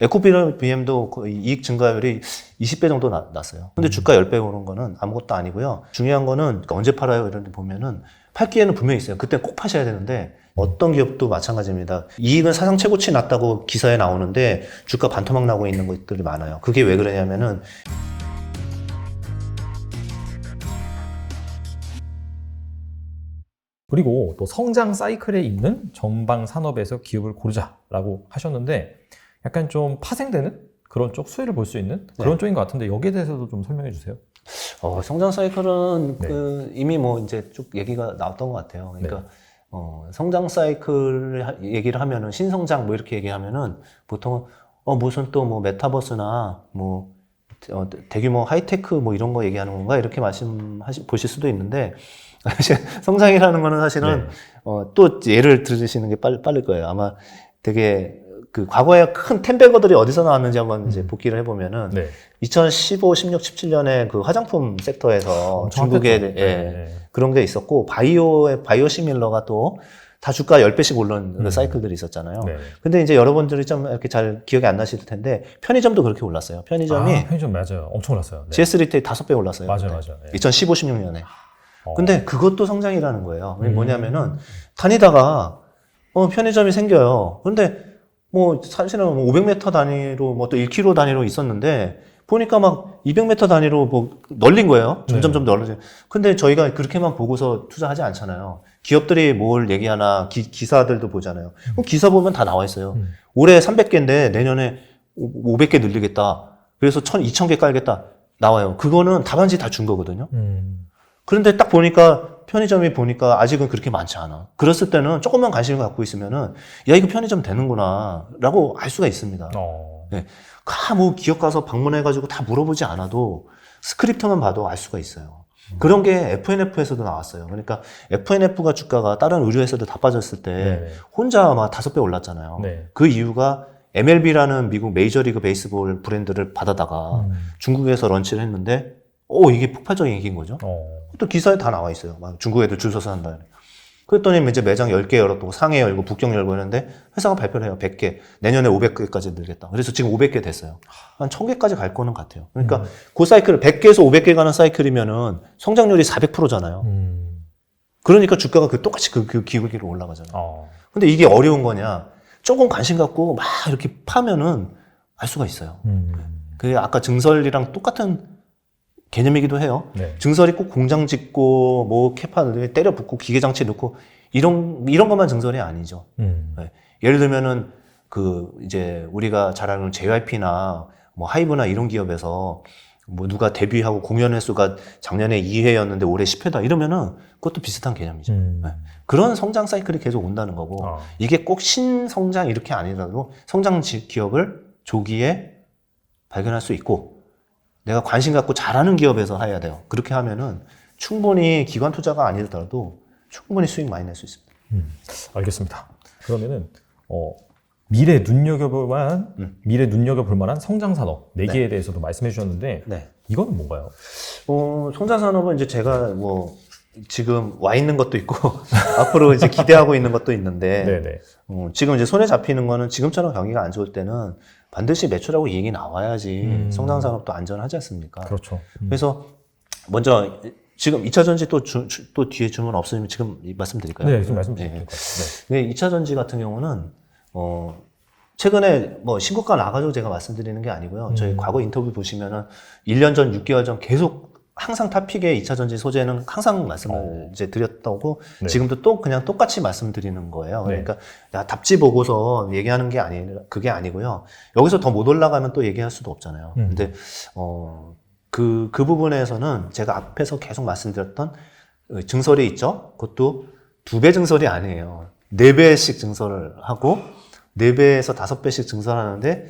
에코BM도 거의 이익 증가율이 20배 정도 났어요. 근데 주가 10배 오른 거는 아무것도 아니고요. 중요한 거는 언제 팔아요? 이런 데 보면은 팔 기회는 분명히 있어요. 그때 꼭 파셔야 되는데 어떤 기업도 마찬가지입니다. 이익은 사상 최고치 났다고 기사에 나오는데 주가 반토막 나고 있는 것들이 많아요. 그게 왜 그러냐면은 그리고 또 성장 사이클에 있는 전방 산업에서 기업을 고르자라고 하셨는데 약간 좀 파생되는 그런 쪽 수혜를 볼 수 있는 그런 쪽인 것 같은데 여기에 대해서도 좀 설명해 주세요. 성장 사이클은 네. 이미 뭐 이제 쭉 얘기가 나왔던 것 같아요. 그러니까 성장 사이클 얘기를 하면은 신성장 뭐 이렇게 얘기하면은 보통 무슨 또 뭐 메타버스나 뭐 대규모 하이테크 뭐 이런 거 얘기하는 건가 이렇게 보실 수도 있는데 성장이라는 거는 사실은 또 예를 들으시는 게 빠를 거예요. 아마 되게 그 과거에 큰 텐베거들이 어디서 나왔는지 한번 이제 복기를 해보면은 2015, 16, 17년에 그 화장품 섹터에서 중국에 그런 게 있었고 바이오시밀러가 또 다 주가 10배씩 오른 그 사이클들이 있었잖아요. 근데 이제 여러분들이 좀 이렇게 잘 기억이 안 나실 텐데 편의점도 그렇게 올랐어요. 편의점 맞아요. 엄청 올랐어요. GS 리테일 5배 올랐어요. 맞아요. 2015, 16년에. 근데 그것도 성장이라는 거예요. 뭐냐면은 다니다가 편의점이 생겨요. 근데 뭐 사실은 500m 단위로 뭐 또 1km 단위로 있었는데 보니까 막 200m 단위로 뭐 널린 거예요. 점점점 널려져. 근데 저희가 그렇게만 보고서 투자하지 않잖아요. 기업들이 뭘 얘기하나 기사들도 보잖아요. 그럼 기사 보면 다 나와 있어요. 올해 300개인데 내년에 500개 늘리겠다. 그래서 2000개 깔겠다. 나와요. 그거는 답안지 다 준 거거든요. 그런데 딱 보니까 편의점이 보니까 아직은 그렇게 많지 않아. 그랬을 때는 조금만 관심을 갖고 있으면은 야 이거 편의점 되는구나 라고 알 수가 있습니다. 네. 뭐 기업 가서 방문해가지고 다 물어보지 않아도 스크립트만 봐도 알 수가 있어요. 그런 게 FNF에서도 나왔어요. 그러니까 FNF가 주가가 다른 의류회사들 다 빠졌을 때 혼자 막 5배 올랐잖아요. 그 이유가 MLB라는 미국 메이저리그 베이스볼 브랜드를 받아다가 중국에서 런치를 했는데 이게 폭발적인 얘기인 거죠. 또 기사에 다 나와 있어요. 막 중국 애들 줄 서서 한다. 그랬더니 이제 매장 10개 열었고 상해 열고 북경 열고 했는데 회사가 발표를 해요. 100개. 내년에 500개까지 늘겠다. 그래서 지금 500개 됐어요. 한 1000개까지 갈 거는 같아요. 그러니까 그 사이클을 100개에서 500개 가는 사이클이면은 성장률이 400%잖아요. 그러니까 주가가 똑같이 그 기울기로 올라가잖아요. 근데 이게 어려운 거냐? 조금 관심 갖고 막 이렇게 파면은 알 수가 있어요. 그게 아까 증설이랑 똑같은 개념이기도 해요. 증설이 꼭 공장 짓고 뭐 캐파 때려 붓고 기계 장치 넣고 이런 것만 증설이 아니죠. 예를 들면은 이제 우리가 잘 아는 JYP나 뭐 하이브나 이런 기업에서 뭐 누가 데뷔하고 공연 횟수가 작년에 2회였는데 올해 10회다 이러면은 그것도 비슷한 개념이죠. 그런 성장 사이클이 계속 온다는 거고 이게 꼭 신성장 이렇게 아니라도 성장 기업을 조기에 발견할 수 있고 내가 관심 갖고 잘하는 기업에서 해야 돼요. 그렇게 하면은 충분히 기관 투자가 아니더라도 충분히 수익 많이 낼 수 있습니다. 알겠습니다. 그러면은 미래 눈여겨볼 만한 성장 산업 4개에 대해서도 말씀해 주셨는데 이거는 뭔가요? 성장 산업은 이제 제가 뭐 지금 와 있는 것도 있고 앞으로 이제 기대하고 있는 것도 있는데 지금 이제 손에 잡히는 거는 지금처럼 경기가 안 좋을 때는 반드시 매출하고 이익이 나와야지 성장 산업도 안전하지 않습니까? 그렇죠. 그래서 먼저 지금 2차 전지 또 뒤에 주문 없으면 지금 말씀드릴까요? 네, 지금 말씀드릴게요. 네. 2차 전지 같은 경우는 최근에 뭐 신고가 나가지고 제가 말씀드리는 게 아니고요. 저희 과거 인터뷰 보시면은 1년 전, 6개월 전 계속 항상 탑픽의 2차 전지 소재는 항상 말씀을 이제 드렸다고 지금도 또 그냥 똑같이 말씀드리는 거예요. 그러니까 답지 보고서 얘기하는 게 그게 아니고요. 여기서 더 못 올라가면 또 얘기할 수도 없잖아요. 근데 그 부분에서는 제가 앞에서 계속 말씀드렸던 증설이 있죠. 그것도 2배 증설이 아니에요. 4배씩 증설을 하고 4배에서 5배씩 증설하는데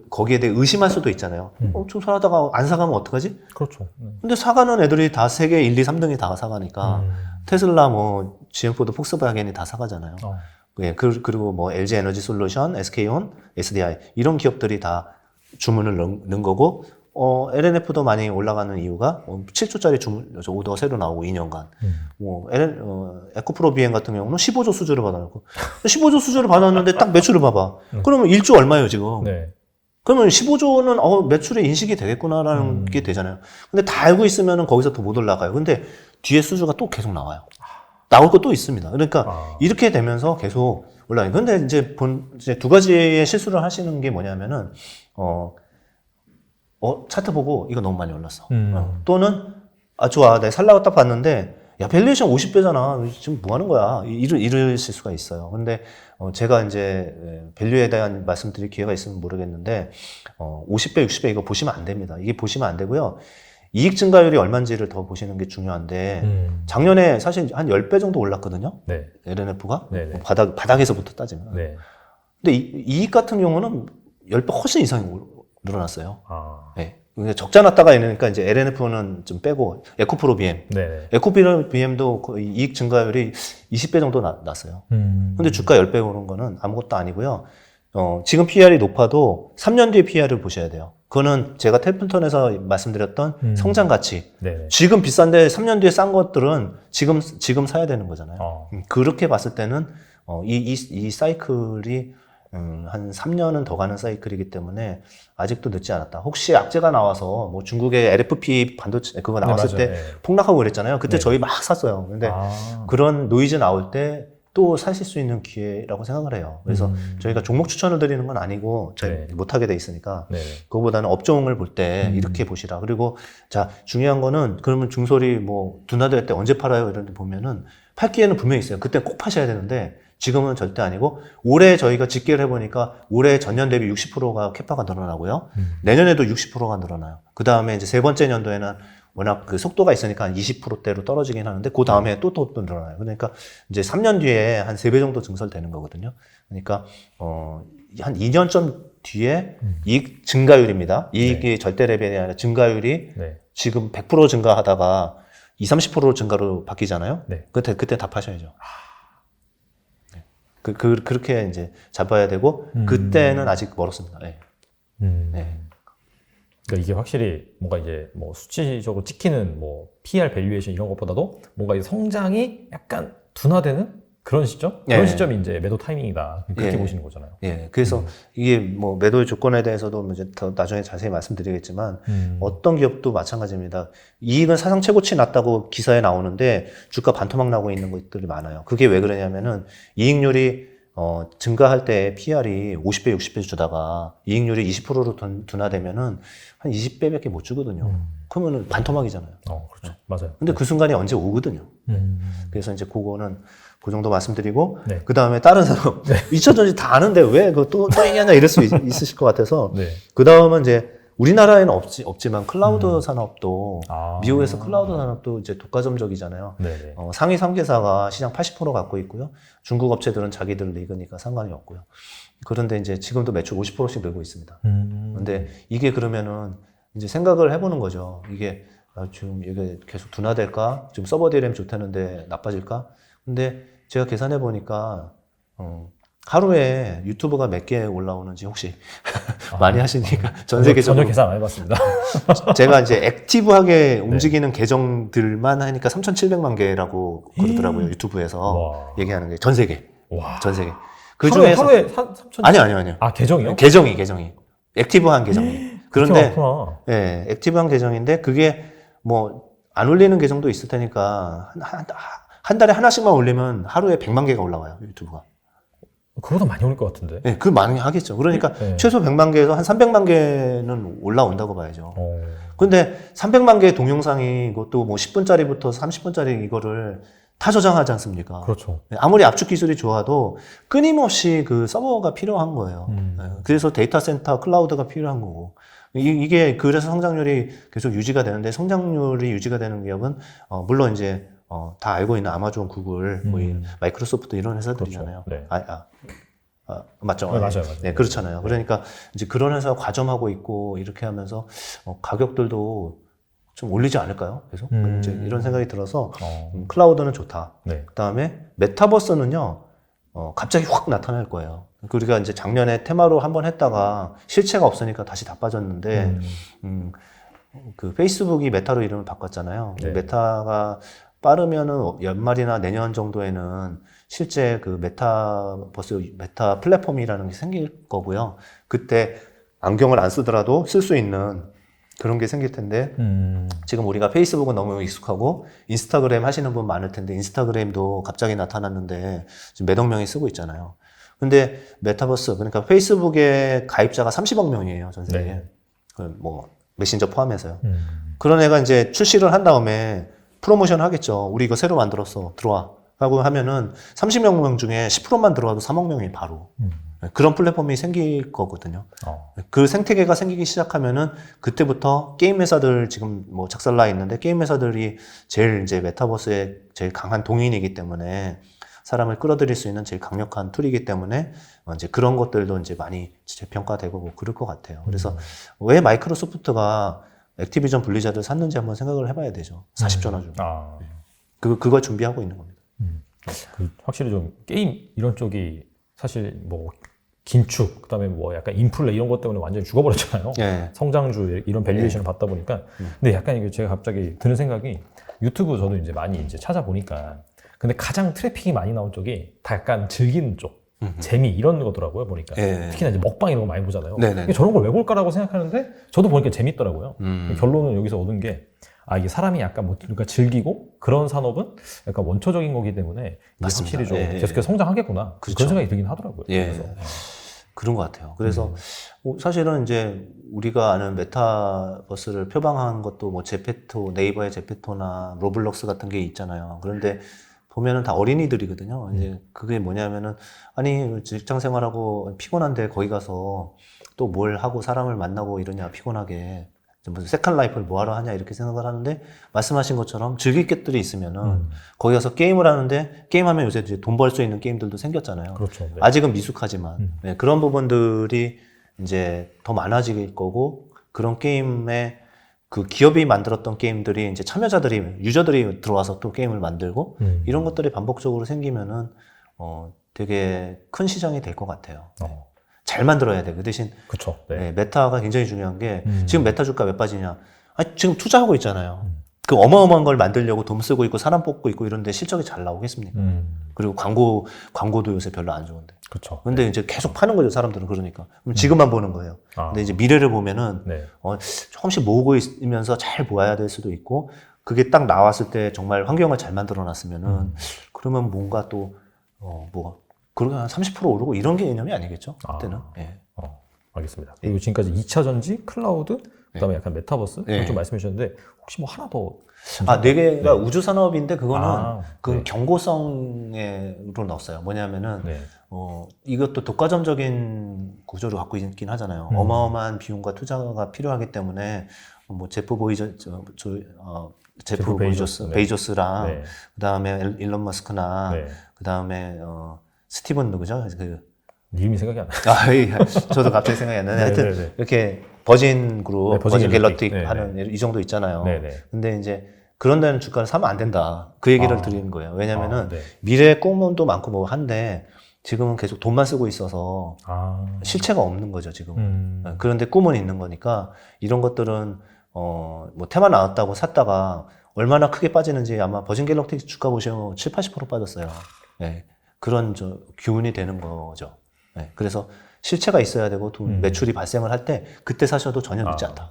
거기에 대해 의심할 수도 있잖아요. 증설하다가 안 사가면 어떡하지? 그렇죠. 근데 사가는 애들이 다 세계 1, 2, 3등이 다 사가니까 테슬라, 뭐 GM4도 폭스바겐이 다 사가잖아요. 그리고 뭐 LG 에너지 솔루션, SK온, SDI 이런 기업들이 다 주문을 넣은 거고 LNF도 많이 올라가는 이유가 7조짜리 오더가 새로 나오고 2년간. 에코프로 BM 같은 경우는 15조 수주를 받아놓고 15조 수주를 받았는데 딱 매출을 봐봐. 그러면 1조 얼마예요 지금? 네. 그러면 15조는 매출의 인식이 되겠구나라는 게 되잖아요. 근데 다 알고 있으면 거기서 더 못 올라가요. 근데 뒤에 수주가 또 계속 나와요. 나올 것도 있습니다. 그러니까 이렇게 되면서 계속 올라가요. 근데 이제 두 가지의 실수를 하시는 게 뭐냐면은 차트 보고 이거 너무 많이 올랐어. 또는 좋아, 내가 살라고 딱 봤는데 야 밸류에이션 50배잖아. 지금 뭐 하는 거야? 이러실 수가 있어요. 근데 제가 이제 밸류에 대한 말씀드릴 기회가 있으면 모르겠는데 50배, 60배 이거 보시면 안 됩니다. 이게 보시면 안 되고요. 이익 증가율이 얼마인지를 더 보시는 게 중요한데 작년에 사실 한 10배 정도 올랐거든요. 네. LNF가 네네. 바닥에서부터 따지면. 네. 근데 이익 같은 경우는 10배 훨씬 이상이 늘어났어요. 아. 네. 적자 났다가 이러니까 이제 LNF는 좀 빼고 에코프로 BM. 네. 에코프로 BM도 거의 이익 증가율이 20배 정도 났어요. 근데 주가 10배 오른 거는 아무것도 아니고요. 지금 PR이 높아도 3년 뒤에 PR을 보셔야 돼요. 그거는 제가 텔픈턴에서 말씀드렸던 성장 가치. 네. 지금 비싼데 3년 뒤에 싼 것들은 지금 사야 되는 거잖아요. 그렇게 봤을 때는 이 사이클이 한 3년은 더 가는 사이클이기 때문에 아직도 늦지 않았다. 혹시 악재가 나와서 뭐 중국의 LFP 반도체 그거 나왔을 네, 때 맞아요. 폭락하고 그랬잖아요. 그때 네. 저희 막 샀어요. 근데 그런 노이즈 나올 때 또 사실 수 있는 기회라고 생각을 해요. 그래서 저희가 종목 추천을 드리는 건 아니고 저희 네. 못하게 돼 있으니까 네. 그거보다는 업종을 볼 때 이렇게 보시라. 그리고 자 중요한 거는 그러면 중소리 뭐 둔화될 때 언제 팔아요? 이런 데 보면은 팔 기회는 분명히 있어요. 그때 꼭 파셔야 되는데 지금은 절대 아니고 올해 저희가 집계를 해보니까 올해 전년 대비 60%가 캐파가 늘어나고요. 내년에도 60%가 늘어나요. 그 다음에 이제 세 번째 년도에는 워낙 그 속도가 있으니까 한 20%대로 떨어지긴 하는데 그 다음에 또 늘어나요. 그러니까 이제 3년 뒤에 한 3배 정도 증설되는 거거든요. 그러니까 한 2년쯤 뒤에 이익 증가율입니다. 이익이 절대 레벨이 아니라 증가율이 네. 지금 100% 증가하다가 20-30% 증가로 바뀌잖아요. 네. 그때 다 파셔야죠. 그렇게 이제 잡아야 되고 그때는 아직 멀었습니다. 네. 네. 그러니까 이게 확실히 뭔가 이제 뭐 수치적으로 찍히는 뭐 PR 밸류에이션 이런 것보다도 뭔가 이 성장이 약간 둔화되는 그런 시점? 그런 예. 시점이 이제 매도 타이밍이다. 그렇게 예. 보시는 거잖아요. 예. 그래서 이게 뭐 매도의 조건에 대해서도 이제 더 나중에 자세히 말씀드리겠지만 어떤 기업도 마찬가지입니다. 이익은 사상 최고치 났다고 기사에 나오는데 주가 반토막 나고 있는 것들이 많아요. 그게 왜 그러냐면은 이익률이 증가할 때 PR이 50배, 60배 주다가 이익률이 20%로 둔화되면은 한 20배밖에 못 주거든요. 그러면은 반토막이잖아요. 그렇죠. 맞아요. 근데 그 순간이 언제 오거든요. 그래서 이제 그거는 그 정도 말씀드리고, 네. 그 다음에 다른 산업, 2차 전지 다 아는데 왜 그거 또 얘기하냐 이럴 수 있으실 것 같아서, 네. 그 다음은 이제 우리나라에는 없지만 클라우드 산업도, 미국에서 클라우드 산업도 이제 독과점적이잖아요. 네네. 상위 3개사가 시장 80% 갖고 있고요. 중국 업체들은 자기들 리그니까 상관이 없고요. 그런데 이제 지금도 매출 50%씩 늘고 있습니다. 근데 이게 그러면은 이제 생각을 해보는 거죠. 이게 지금 이게 계속 둔화될까? 지금 서버 DRAM 좋다는데 나빠질까? 근데 제가 계산해 보니까 하루에 유튜브가 몇 개 올라오는지 혹시 많이 하시니까 전 세계적으로 전혀 계산 안 해봤습니다. 제가 이제 액티브하게 움직이는 계정들만 하니까 3,700만 개라고 그러더라고요. 유튜브에서 와. 얘기하는 게 전 세계. 와. 전 세계. 그 중에서 하루에 3천? 아니요. 아, 계정이요? 계정이 액티브한 계정이. 그런데 그렇구나. 예, 액티브한 계정인데 그게 뭐 안 올리는 계정도 있을 테니까 한 달에 하나씩만 올리면 하루에 100만 개가 올라와요, 유튜브가. 그거보다 많이 올 것 같은데. 네, 그 많이 하겠죠. 그러니까 네. 최소 100만 개에서 한 300만 개는 올라온다고 봐야죠. 어. 근데 300만 개의 동영상이 이것도 뭐 10분짜리부터 30분짜리 이거를 다 저장하지 않습니까? 그렇죠. 네, 아무리 압축 기술이 좋아도 끊임없이 그 서버가 필요한 거예요. 네, 그래서 데이터 센터, 클라우드가 필요한 거고. 이게 그래서 성장률이 계속 유지가 되는데 성장률이 유지가 되는 기업은 물론 이제 다 알고 있는 아마존, 구글, 뭐 마이크로소프트 이런 회사들이잖아요. 그렇죠. 네. 맞죠? 네, 맞아요. 네, 그렇잖아요. 그러니까 이제 그런 회사 과점하고 있고 이렇게 하면서 가격들도 좀 올리지 않을까요? 계속 이제 이런 생각이 들어서 클라우드는 좋다. 네. 그다음에 메타버스는요 갑자기 확 나타날 거예요. 우리가 이제 작년에 테마로 한번 했다가 실체가 없으니까 다시 다 빠졌는데, 그 페이스북이 메타로 이름을 바꿨잖아요. 네. 메타가 빠르면은 연말이나 내년 정도에는 실제 그 메타버스, 메타 플랫폼이라는 게 생길 거고요. 그때 안경을 안 쓰더라도 쓸 수 있는 그런 게 생길 텐데, 지금 우리가 페이스북은 너무 익숙하고 인스타그램 하시는 분 많을 텐데, 인스타그램도 갑자기 나타났는데 지금 몇억 명이 쓰고 있잖아요. 근데 메타버스, 그러니까 페이스북의 가입자가 30억 명이에요, 전 세계에. 네. 뭐 메신저 포함해서요. 그런 애가 이제 출시를 한 다음에 프로모션 하겠죠. 우리 이거 새로 만들었어, 들어와 하고 하면은 30억 명 중에 10%만 들어와도 3억 명이 바로 그런 플랫폼이 생길 거거든요. 그 생태계가 생기기 시작하면은 그때부터 게임 회사들 지금 뭐 작살나 있는데, 게임 회사들이 제일 이제 메타버스의 제일 강한 동인이기 때문에, 사람을 끌어들일 수 있는 제일 강력한 툴이기 때문에 이제 그런 것들도 이제 많이 재평가되고 뭐 그럴 것 같아요. 그래서 왜 마이크로소프트가 액티비전 블리자드를 샀는지 한번 생각을 해봐야 되죠. 40조나 주고. 그걸 준비하고 있는 겁니다. 확실히 좀 게임 이런 쪽이 사실 뭐 긴축, 그다음에 뭐 약간 인플레 이런 것 때문에 완전히 죽어버렸잖아요. 네. 성장주 이런 밸류에이션을 받다 보니까. 근데 약간 이게 제가 갑자기 드는 생각이, 유튜브 저도 이제 많이 이제 찾아보니까, 근데 가장 트래픽이 많이 나온 쪽이 다 약간 즐기는 쪽, 재미 이런 거더라고요, 보니까. 특히나 이제 먹방 이런 거 많이 보잖아요. 저런 걸 왜 볼까라고 생각하는데 저도 보니까 재밌더라고요. 결론은 여기서 얻은 게, 이게 사람이 약간 뭐 그러니까 즐기고 그런 산업은 약간 원초적인 거기 때문에 이게 맞습니다. 확실히 좀 계속해서 성장하겠구나. 그렇죠. 그런 생각이 들긴 하더라고요. 그래서. 그런 것 같아요. 그래서 사실은 이제 우리가 아는 메타버스를 표방한 것도 뭐 제페토, 네이버의 제페토나 로블록스 같은 게 있잖아요. 그런데 보면은 다 어린이들이거든요. 이제 그게 뭐냐면은, 아니 직장 생활하고 피곤한데 거기 가서 또 뭘 하고 사람을 만나고 이러냐, 피곤하게 무슨 세컨 라이프를 뭐하러 하냐 이렇게 생각을 하는데, 말씀하신 것처럼 즐길 것들이 있으면은 거기 가서 게임을 하는데, 게임하면 요새 이제 돈 벌 수 있는 게임들도 생겼잖아요. 그렇죠. 네. 아직은 미숙하지만 그런 부분들이 이제 더 많아질 거고, 그런 게임에 그 기업이 만들었던 게임들이 이제 참여자들이, 유저들이 들어와서 또 게임을 만들고 이런 것들이 반복적으로 생기면은 되게 큰 시장이 될 것 같아요. 잘 만들어야 돼. 그 대신 그렇죠. 네. 메타가 굉장히 중요한 게, 지금 메타 주가 왜 빠지냐? 지금 투자하고 있잖아요. 그 어마어마한 걸 만들려고 돈 쓰고 있고 사람 뽑고 있고 이런데 실적이 잘 나오겠습니까? 그리고 광고도 요새 별로 안 좋은데. 그렇죠. 근데 이제 계속 파는 거죠, 사람들은. 그러니까 그럼 지금만 보는 거예요. 근데 이제 미래를 보면은 조금씩 모으고 있으면서 잘 모아야 될 수도 있고, 그게 딱 나왔을 때 정말 환경을 잘 만들어 놨으면은 그러면 뭔가 또 그러면 한 30% 오르고 이런 개념이 아니겠죠? 그때는. 알겠습니다. 그리고 지금까지 2차 전지, 클라우드, 그다음에 약간 메타버스 좀 말씀해 주셨는데, 혹시 뭐 하나 더? 네 개가 우주 산업인데, 그거는 경고성으로 넣었어요. 뭐냐면은 이것도 독과점적인 구조를 갖고 있긴 하잖아요. 어마어마한 비용과 투자가 필요하기 때문에 뭐 제프 베이조스랑 그다음에 일론 머스크나 그다음에 스티븐 누구죠? 이름이 생각이 안 나요. 저도 갑자기 생각이 안 나는데, 하여튼 이렇게 버진 그룹, 버진 갤럭틱 하는 이 정도 있잖아요. 근데 이제 그런 데는 주가를 사면 안 된다. 그 얘기를 드리는 거예요. 왜냐면은 미래의 꿈도 많고 뭐 한데, 지금은 계속 돈만 쓰고 있어서 실체가 없는 거죠, 지금. 그런데 꿈은 있는 거니까, 이런 것들은 뭐 테마 나왔다고 샀다가 얼마나 크게 빠지는지, 아마 버진 갤럭틱 주가 보시면 7, 80% 빠졌어요. 그런 기운이 되는 거죠. 그래서 실체가 있어야 되고 매출이 발생을 할 때 그때 사셔도 전혀 늦지 않다.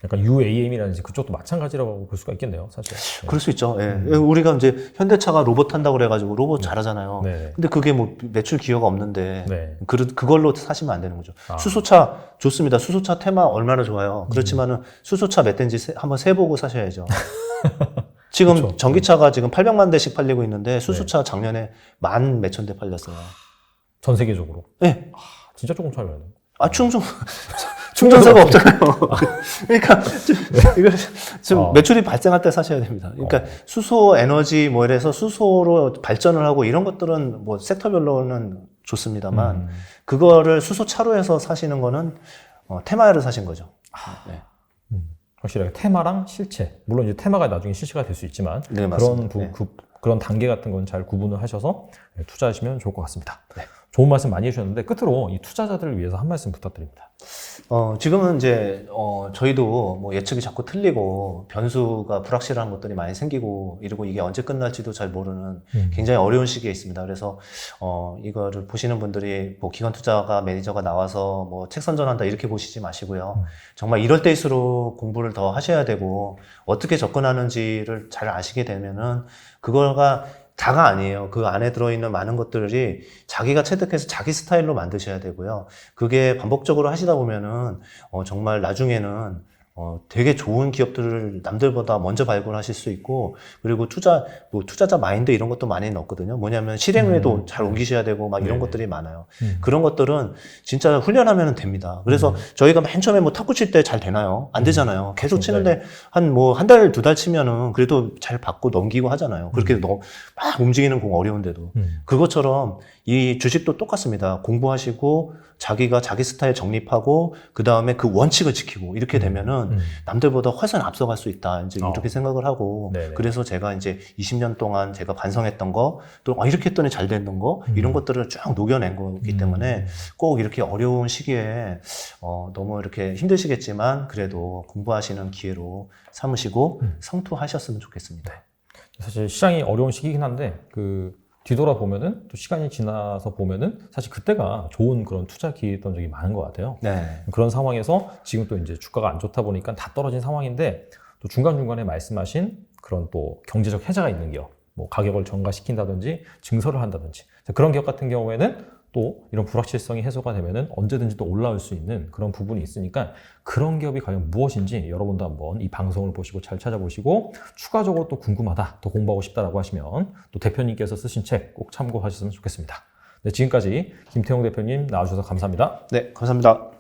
약간 UAM이라든지 그쪽도 마찬가지라고 볼 수가 있겠네요, 사실. 그럴 수 있죠. 우리가 이제 현대차가 로봇 한다고 그래가지고 로봇 잘하잖아요. 근데 그게 뭐 매출 기여가 없는데 그걸로 사시면 안 되는 거죠. 수소차 좋습니다. 수소차 테마 얼마나 좋아요. 그렇지만은 수소차 몇 대인지 한번 세보고 사셔야죠. 지금 그렇죠. 전기차가 지금 800만 대씩 팔리고 있는데, 수소차 작년에 1만 몇천 대 팔렸어요. 전 세계적으로? 네. 진짜 조금 차이가 나요. 충전소가 없잖아요. 그러니까 이거 좀 매출이 발생할 때 사셔야 됩니다. 그러니까 수소 에너지 뭐 이래서 수소로 발전을 하고 이런 것들은 뭐 섹터별로는 좋습니다만, 그거를 수소차로 해서 사시는 거는 테마를 사신 거죠. 확실하게 테마랑 실체, 물론 이제 테마가 나중에 실체가 될 수 있지만 그런 그런 단계 같은 건 잘 구분을 하셔서 투자하시면 좋을 것 같습니다. 좋은 말씀 많이 해주셨는데 끝으로 이 투자자들을 위해서 한 말씀 부탁드립니다. 지금은 이제, 저희도 뭐 예측이 자꾸 틀리고 변수가 불확실한 것들이 많이 생기고 이러고 이게 언제 끝날지도 잘 모르는 굉장히 어려운 시기에 있습니다. 그래서, 이거를 보시는 분들이 뭐 기관 투자가 매니저가 나와서 뭐 책 선전한다 이렇게 보시지 마시고요. 정말 이럴 때일수록 공부를 더 하셔야 되고 어떻게 접근하는지를 잘 아시게 되면은 그거가 다가 아니에요. 그 안에 들어있는 많은 것들이 자기가 체득해서 자기 스타일로 만드셔야 되고요. 그게 반복적으로 하시다 보면은, 정말 나중에는, 되게 좋은 기업들을 남들보다 먼저 발굴하실 수 있고, 그리고 투자자 마인드 이런 것도 많이 넣거든요. 뭐냐면 실행에도 잘 옮기셔야 되고, 막 이런 네네. 것들이 많아요. 그런 것들은 진짜 훈련하면 됩니다. 그래서 저희가 맨 처음에 뭐 탁구 칠 때 잘 되나요? 안 되잖아요. 계속 그렇죠. 치는데 한 달, 두 달 치면은 그래도 잘 받고 넘기고 하잖아요. 그렇게 막 움직이는 공 어려운데도. 그것처럼 이 주식도 똑같습니다. 공부하시고 자기가 자기 스타일 정립하고 그 다음에 그 원칙을 지키고 이렇게 되면은 남들보다 훨씬 앞서갈 수 있다. 이제 이렇게 생각을 하고 네네. 그래서 제가 이제 20년 동안 제가 반성했던 거 또 이렇게 했더니 잘 됐는 거 이런 것들을 쭉 녹여낸 거기 때문에 꼭 이렇게 어려운 시기에 너무 이렇게 힘드시겠지만 그래도 공부하시는 기회로 삼으시고 성투하셨으면 좋겠습니다. 사실 시장이 어려운 시기긴 한데 뒤돌아보면은 또 시간이 지나서 보면은 사실 그때가 좋은 그런 투자 기회였던 적이 많은 것 같아요. 네. 그런 상황에서 지금 또 이제 주가가 안 좋다 보니까 다 떨어진 상황인데 또 중간중간에 말씀하신 그런 또 경제적 혜자가 있는 기업, 뭐 가격을 전가시킨다든지 증설을 한다든지 그런 기업 같은 경우에는 또 이런 불확실성이 해소가 되면은 언제든지 또 올라올 수 있는 그런 부분이 있으니까 그런 기업이 과연 무엇인지 여러분도 한번 이 방송을 보시고 잘 찾아보시고 추가적으로 또 궁금하다, 더 공부하고 싶다라고 하시면 또 대표님께서 쓰신 책 꼭 참고하셨으면 좋겠습니다. 네, 지금까지 김태용 대표님 나와주셔서 감사합니다. 네, 감사합니다.